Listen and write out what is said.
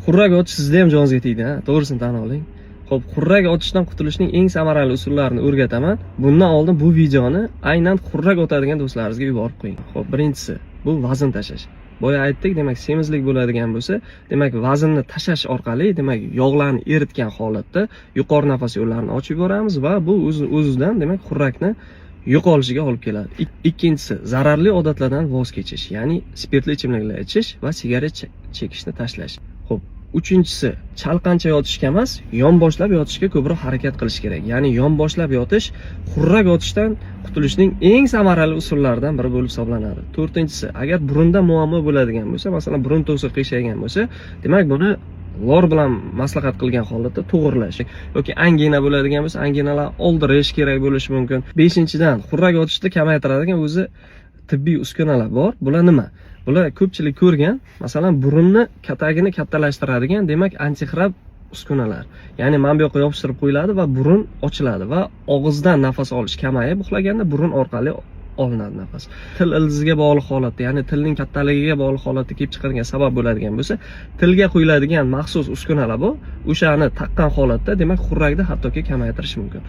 Xurrak otish sizda ham joningizga tegdi, ha? To'g'risini tan oling. Xo'p, xurrak otishdan qutulishning eng samarali usullarini o'rgataman. Bundan oldin bu videoni aynan xurrak otadigan do'stlaringizga yuborib qo'ying. Xo'p, birinchisi bu vazn tashlash. Boya aytdik, demak, semizlik bo'ladigan bo'lsa, demak, vaznni tashlash orqali, demak, yog'larni eritgan holatda yuqori nafas yo'llarini ochib yuboramiz va bu o'zidan, demak, xurrakni yo'qolishiga olib keladi. Ikkinchisi, zararli odatlardan voz kechish, ya'ni spirtli ichimliklar ichish va sigaret chekishni tashlash. Xo'p, uchinchisi, chalqancha yotishga emas, yonboshlab yotishga ko'proq harakat qilish kerak. Ya'ni yonboshlab yotish xurrak otishdan qutulishning eng samarali usullaridan biri bo'lib hisoblanadi. To'rtinchisi, agar burunda muammo bo'ladigan bo'lsa, masalan, burun to'si qiyshaygan bo'lsa, demak, buni lor bilan maslahat qilgan holatda to'g'irlash yoki angina bo'ladigan bo'lsa, anginalar oldirish kerak bo'lishi mumkin. Beshinchidan, xurrak otishni kamaytiradigan o'zi tibbiy uskunalar bor. Bular nima? Bular ko'pchilik ko'rgan, masalan, burunni katagini kattalashtiradigan, demak, antixrab uskunalar. Ya'ni mana bu yoqqa yopishtirib qo'yiladi va burun ochiladi va og'izdan nafas olish kamayib, uxlaganda burun orqali olinadi nafas. Til ildiziga bog'liq holatda, ya'ni tilning kattaligiga bog'liq holatda kelib chiqadigan sabab bo'ladigan bo'lsa, tilga qo'yiladigan maxsus uskunalar bor. O'shani taqqan holatda, demak, xurrakni hattoki kamaytirish mumkin.